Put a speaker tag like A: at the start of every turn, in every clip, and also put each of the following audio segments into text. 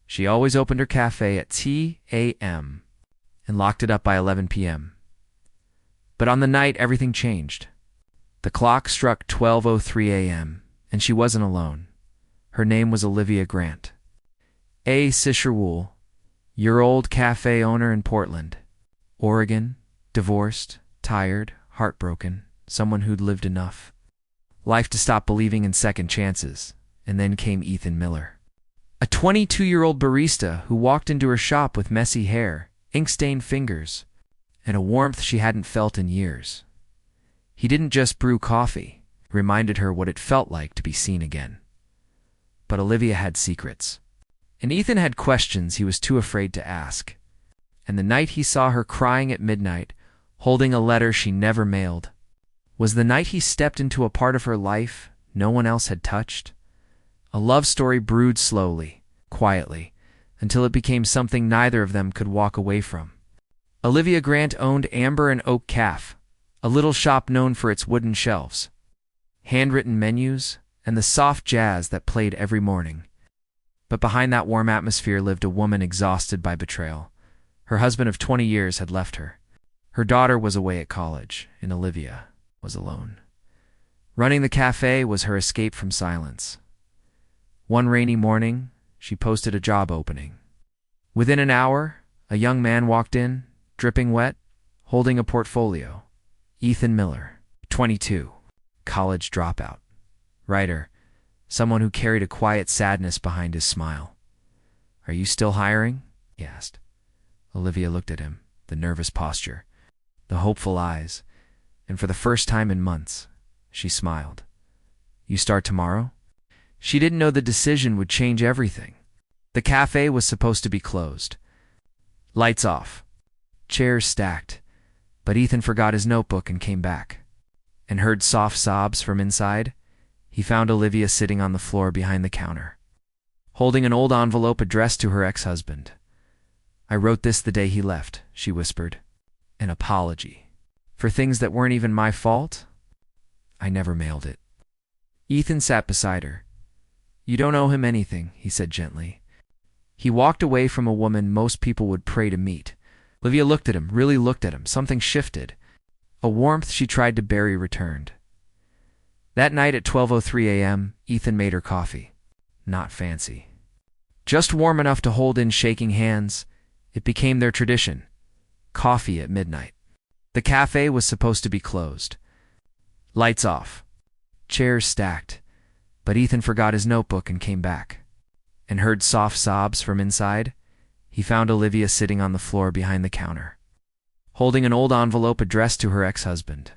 A: She always opened her café at 10 a.m. and locked it up by 11 p.m. But on the night, everything changed. The clock struck 12:03 a.m., and she wasn't alone. Her name was Olivia Grant. A year-old cafe owner in Portland, Oregon, divorced, tired, heartbroken, someone who'd lived enough life to stop believing in second chances. And then came Ethan Miller, a 22-year-old barista who walked into her shop with messy hair, ink-stained fingers, and a warmth she hadn't felt in years. He didn't just brew coffee, reminded her what it felt like to be seen again. But Olivia had secrets, and Ethan had questions he was too afraid to ask. And the night he saw her crying at midnight, holding a letter she never mailed, was the night he stepped into a part of her life no one else had touched. A love story brewed slowly, quietly, until it became something neither of them could walk away from. Olivia Grant owned Amber and Oak Cafe, a little shop known for its wooden shelves, handwritten menus, and the soft jazz that played every morning. But behind that warm atmosphere lived a woman exhausted by betrayal. Her husband of 20 years had left her. Her daughter was away at college, and Olivia was alone. Running the cafe was her escape from silence. One rainy morning, she posted a job opening. Within an hour, a young man walked in, dripping wet, holding a portfolio. Ethan Miller, 22, college dropout, writer, someone who carried a quiet sadness behind his smile. "Are you still hiring?" he asked. Olivia looked at him, the nervous posture, the hopeful eyes, and for the first time in months, she smiled. "You start tomorrow?" She didn't know the decision would change everything. The cafe was supposed to be closed. Lights off. Chairs stacked. But Ethan forgot his notebook and came back, and heard soft sobs from inside. He found Olivia sitting on the floor behind the counter, holding an old envelope addressed to her ex-husband. "I wrote this the day he left," she whispered. "An apology. For things that weren't even my fault. I never mailed it." Ethan sat beside her. "You don't owe him anything," he said gently. He walked away from a woman most people would pray to meet. Olivia looked at him, really looked at him. Something shifted. A warmth she tried to bury returned. That night at 12:03 a.m., Ethan made her coffee. Not fancy. Just warm enough to hold in shaking hands. It became their tradition. Coffee at midnight. The cafe was supposed to be closed. Lights off. Chairs stacked. But Ethan forgot his notebook and came back, and heard soft sobs from inside. He found Olivia sitting on the floor behind the counter, holding an old envelope addressed to her ex-husband.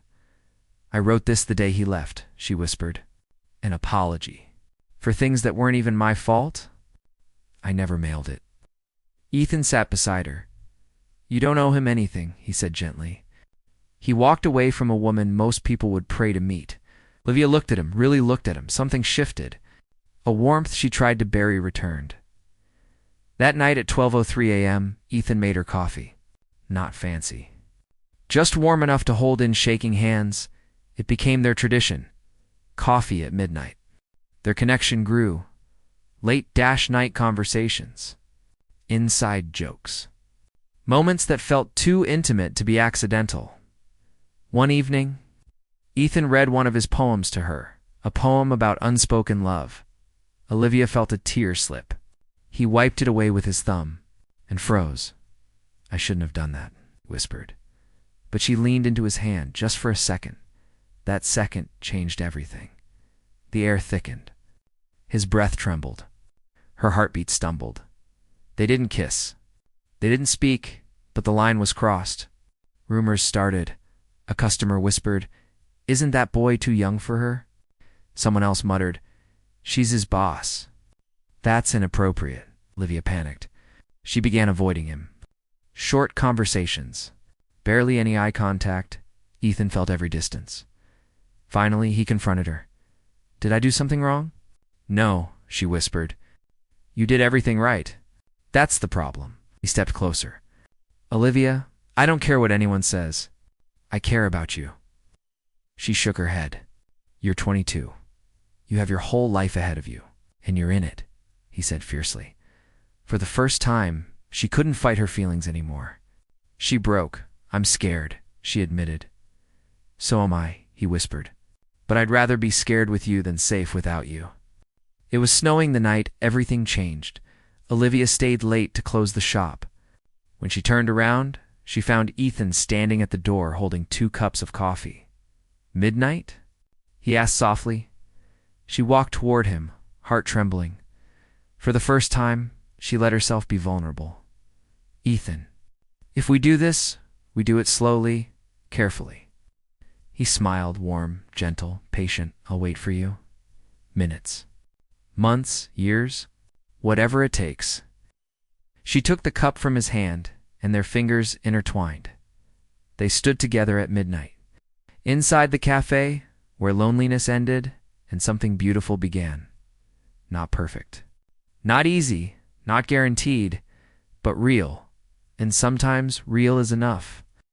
A: "I wrote this the day he left," she whispered. "An apology. For things that weren't even my fault. I never mailed it." Ethan sat beside her. "You don't owe him anything," he said gently. He walked away from a woman most people would pray to meet. Olivia looked at him, really looked at him. Something shifted. A warmth she tried to bury returned. That night at 12:03 a.m., Ethan made her coffee. Not fancy. Just warm enough to hold in shaking hands. It became their tradition. Coffee at midnight. Their connection grew. Late-night conversations. Inside jokes. Moments that felt too intimate to be accidental. One evening, Ethan read one of his poems to her, a poem about unspoken love. Olivia felt a tear slip. He wiped it away with his thumb and froze. "I shouldn't have done that," he whispered. But she leaned into his hand just for a second. That second changed everything. The air thickened. His breath trembled. Her heartbeat stumbled. They didn't kiss. They didn't speak, but the line was crossed. Rumors started. A customer whispered, "Isn't that boy too young for her?" Someone else muttered, "She's his boss." "That's inappropriate," Olivia panicked. She began avoiding him. Short conversations. Barely any eye contact. Ethan felt every distance. Finally, he confronted her. "Did I do something wrong?" "No," she whispered. "You did everything right. That's the problem." He stepped closer. "Olivia, I don't care what anyone says. I care about you." She shook her head. "You're 22. You have your whole life ahead of you, and you're in it," he said fiercely. For the first time, she couldn't fight her feelings anymore. She broke. "I'm scared," she admitted. "So am I," he whispered. "But I'd rather be scared with you than safe without you." It was snowing the night everything changed. Olivia stayed late to close the shop. When she turned around, she found Ethan standing at the door holding 2 cups of coffee. "Midnight?" he asked softly. She walked toward him, heart trembling. For the first time, she let herself be vulnerable. "Ethan, if we do this, we do it slowly, carefully." He smiled, warm, gentle, patient. "I'll wait for you." Minutes. Months, years, whatever it takes. She took the cup from his hand, and their fingers intertwined. They stood together at midnight. Inside the café, where loneliness ended and something beautiful began. Not perfect. Not easy, not guaranteed, but real. And sometimes real is enough.